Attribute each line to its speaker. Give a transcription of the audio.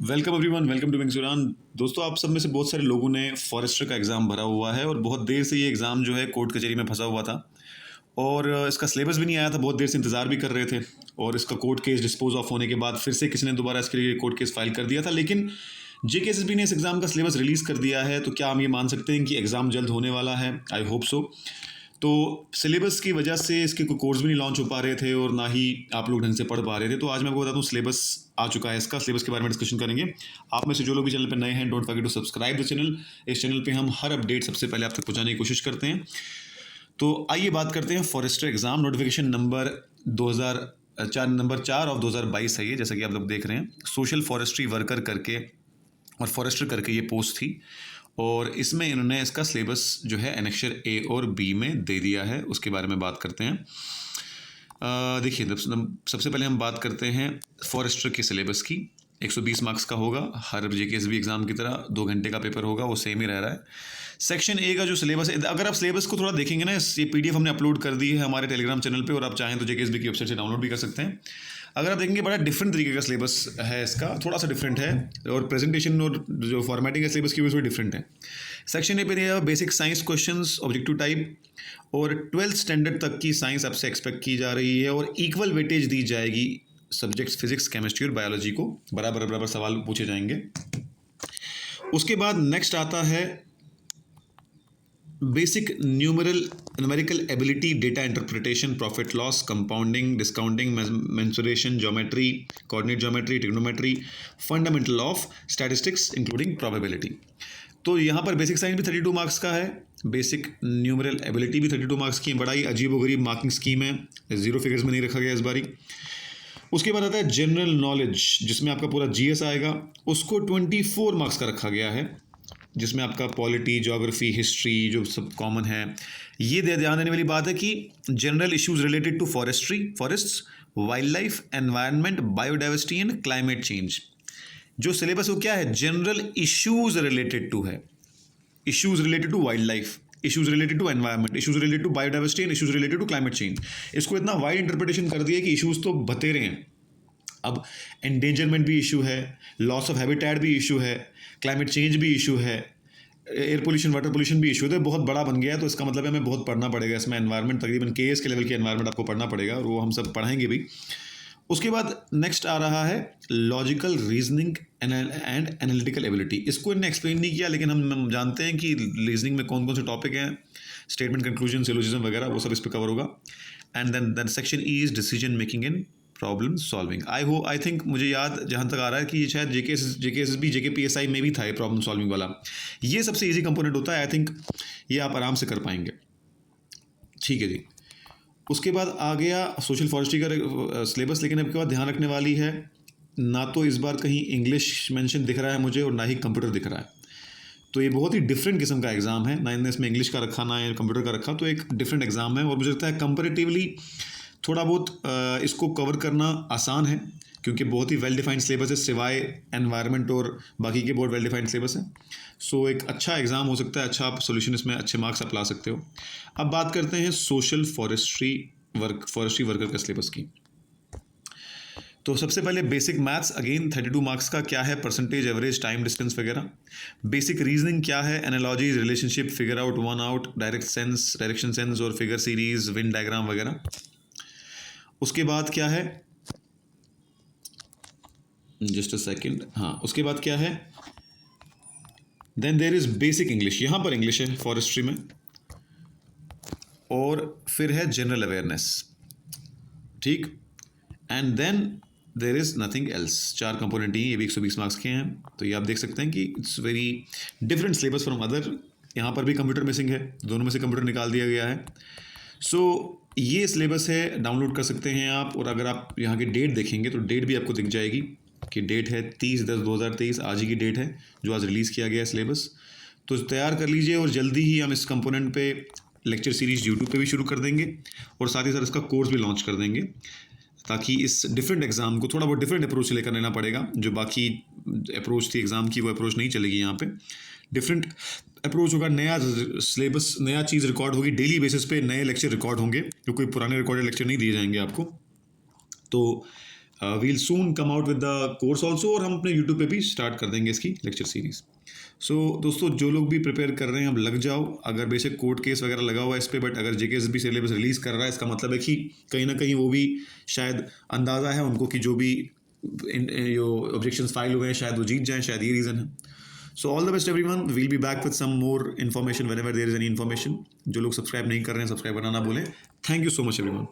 Speaker 1: Welcome everyone, welcome to wings Udaan. दोस्तों, आप सब में से बहुत सारे लोगों ने फॉरेस्टर का एग्ज़ाम भरा हुआ है और बहुत देर से ये एग्ज़ाम जो है कोर्ट कचहरी में फंसा हुआ था और इसका सिलेबस भी नहीं आया था। बहुत देर से इंतज़ार भी कर रहे थे और इसका कोर्ट केस डिस्पोज ऑफ होने के बाद फिर से किसी ने दोबारा इसके लिए कोर्ट केस फाइल कर दिया था। लेकिन जेकेएसएसबी ने इस एग्ज़ाम का सिलेबस रिलीज़ कर दिया है, तो क्या हम ये मान सकते हैं कि एग्ज़ाम जल्द होने वाला है? I hope so. तो सिलेबस की वजह से इसके कोई कोर्स भी नहीं लॉन्च हो पा रहे थे और ना ही आप लोग ढंग से पढ़ पा रहे थे। तो आज मैं आपको बताता हूँ, सिलेबस आ चुका है। इसका सिलेबस के बारे में डिस्कशन करेंगे। आप में से जो लोग भी चैनल पर नए हैं, don't forget to subscribe the channel. इस चैनल पे हम हर अपडेट सबसे पहले आप तक पहुँचाने की कोशिश करते हैं। तो आइए बात करते हैं forester exam. Notification number 4 of 2022 है ये, जैसा कि आप लोग देख रहे हैं। सोशल फॉरेस्ट्री वर्कर करके और फॉरेस्टर करके ये पोस्ट थी और इसमें इन्होंने इसका सिलेबस जो है एनेक्चर ए और बी में दे दिया है। उसके बारे में बात करते हैं। देखिए, सबसे पहले हम बात करते हैं फॉरेस्टर के सिलेबस की। 120 मार्क्स का होगा, हर जेकेएसबी एग्ज़ाम की तरह 2 घंटे का पेपर होगा, वो सेम ही रह रहा है। सेक्शन ए का जो सिलेबस है, अगर आप सिलेबस को थोड़ा देखेंगे ना, ये पीडीएफ हमने अपलोड कर दी है हमारे टेलीग्राम चैनल पे और आप चाहें तो जेकेएसबी की वेबसाइट से डाउनलोड भी कर सकते हैं। अगर आप देखेंगे, बड़ा डिफरेंट तरीके का सिलेबस है इसका, थोड़ा सा डिफरेंट है और प्रेजेंटेशन और जो फॉर्मेटिंग है सिलेबस की वो थोड़ी डिफरेंट है। सेक्शन ए पे basic science questions objective type और 12th स्टैंडर्ड तक की साइंस आपसे एक्सपेक्ट की जा रही है और इक्वल वेटेज दी जाएगी सब्जेक्ट्स फिजिक्स, केमिस्ट्री और बायोलॉजी को। बराबर बराबर सवाल पूछे जाएंगे। उसके बाद नेक्स्ट आता है basic numerical ability, data interpretation, profit loss, compounding, discounting, mensuration, geometry, coordinate geometry, trigonometry, fundamental of statistics including probability. तो यहाँ पर बेसिक साइंस भी 32 मार्क्स का है, बेसिक न्यूमेरिकल एबिलिटी भी 32 मार्क्स की है। बड़ा ही अजीबोगरीब मार्किंग स्कीम है, जीरो फिगर्स में नहीं रखा गया इस बारी। उसके बाद आता है जनरल नॉलेज, जिसमें आपका पूरा जीएस आएगा, उसको 24 मार्क्स का रखा गया है, जिसमें आपका पॉलिटी, ज्योग्राफी, हिस्ट्री जो सब कॉमन है। ये ध्यान देने वाली बात है कि general issues related to forests, wild life, environment, biodiversity and climate change. जो सिलेबस वो क्या है, जनरल इश्यूज रिलेटेड टू है। Issues related to wild life, issues related to environment, issues related to biodiversity and issues related to climate change. इसको इतना wide interpretation कर दिया कि इश्यूज तो बतेरे हैं। अब एंडेंजरमेंट भी इशू है, लॉस ऑफ हैबिटेट भी इशू है, क्लाइमेट चेंज भी इशू है, एयर पोल्यूशन, वाटर पोल्यूशन भी इशू है। तो बहुत बड़ा बन गया है, तो इसका मतलब है हमें बहुत पढ़ना पड़ेगा इसमें। एनवायरनमेंट तकरीबन केएस के लेवल की एनवायरनमेंट आपको पढ़ना पड़ेगा और वो हम सब पढ़ाएंगे भी। उसके बाद नेक्स्ट आ रहा है logical reasoning and analytical ability. इसको इन्होंने एक्सप्लेन नहीं किया, लेकिन हम जानते हैं कि रीजनिंग में कौन कौन से टॉपिक हैं, स्टेटमेंट, कंक्लूजन, सिलोजिज्म वगैरह, वो सब इस पर कवर होगा। And then section E is decision making in problem solving. I think मुझे याद जहाँ तक आ रहा है कि ये शायद जेकेएसएसबी, जेकेपीएसआई में भी था ये प्रॉब्लम सॉल्विंग वाला। ये सबसे इजी कंपोनेंट होता है। आई थिंक ये आप आराम से कर पाएंगे। ठीक है जी। उसके बाद आ गया सोशल फॉरेस्ट्री का सिलेबस, लेकिन अब के बाद ध्यान रखने वाली है, ना तो इस बार कहीं इंग्लिश मेंशन दिख रहा है मुझे और ना ही कंप्यूटर दिख रहा है। तो ये बहुत ही डिफरेंट किस्म का एग्ज़ाम है, ना इन्होंने इसमें इंग्लिश का रखा ना कंप्यूटर का रखा, तो एक डिफरेंट एग्ज़ाम है और मुझे लगता है कंपेरेटिवली थोड़ा बहुत इसको कवर करना आसान है, क्योंकि बहुत ही वेल डिफाइंड सिलेबस है, सिवाय एनवायरनमेंट और बाकी के बहुत वेल डिफाइंड सिलेबस है। सो एक अच्छा एग्ज़ाम हो सकता है, अच्छा आप सोल्यूशन इसमें अच्छे मार्क्स आप ला सकते हो। अब बात करते हैं सोशल फॉरेस्ट्री वर्कर का सिलेबस की। तो सबसे पहले बेसिक मैथ्स, अगेन 32 मार्क्स का। क्या है, परसेंटेज, एवरेज, टाइम, डिस्टेंस वगैरह। बेसिक रीजनिंग क्या है, analogies, relationship, figure out, one out, direction sense और फिगर सीरीज, विन डायग्राम वगैरह। उसके बाद क्या है, जस्ट अ सेकेंड, हाँ, उसके बाद क्या है, then there is basic English. यहाँ पर इंग्लिश है फॉरेस्ट्री में, और फिर है जनरल अवेयरनेस। ठीक, and then there is nothing else. 4 component ही, ये भी 120 मार्क्स के हैं। तो ये आप देख सकते हैं कि it's very different syllabus from other. यहाँ पर भी कंप्यूटर मिसिंग है, दोनों में से कंप्यूटर निकाल दिया गया है। सो ये सिलेबस है, डाउनलोड कर सकते हैं आप। और अगर आप यहाँ की डेट देखेंगे तो डेट भी आपको दिख जाएगी कि डेट है 30/10/2023, आज ही की डेट है जो आज रिलीज़ किया गया है सिलेबस। तो तैयार कर लीजिए और जल्दी ही हम इस कंपोनेंट पे लेक्चर सीरीज यूट्यूब पे भी शुरू कर देंगे और साथ ही साथ इसका कोर्स भी लॉन्च कर देंगे, ताकि इस डिफरेंट एग्ज़ाम को थोड़ा बहुत डिफरेंट अप्रोच से लेकर लेना पड़ेगा। जो बाकी अप्रोच थी एग्ज़ाम की, वो अप्रोच नहीं चलेगी। यहाँ पे डिफरेंट अप्रोच होगा, नया सिलेबस, नया चीज़ रिकॉर्ड होगी, डेली बेसिस पे नए लेक्चर रिकॉर्ड होंगे, जो कोई पुराने रिकॉर्डेड लेक्चर नहीं दिए जाएंगे आपको। तो we'll soon come out with the course also, और हम अपने यूट्यूब पे भी स्टार्ट कर देंगे इसकी लेक्चर सीरीज़। सो दोस्तों, जो लोग भी प्रिपेयर कर रहे हैं अब लग जाओ। अगर बेशक कोर्ट केस वगैरह लगा हुआ है इस पर, बट अगर जेकेएस भी सिलेबस रिलीज़ कर रहा है, इसका मतलब है कि कहीं ना कहीं वो भी शायद अंदाज़ा है उनको कि जो भी जो ऑब्जेक्शंस फाइल हुए हैं शायद वो जीत जाएं, शायद ये रीज़न है। So all the best everyone, we'll be back with some more information whenever there is any information. जो लोग सब्सक्राइब नहीं कर रहे हैं, सब्सक्राइब करना ना भूलें। Thank you so much everyone.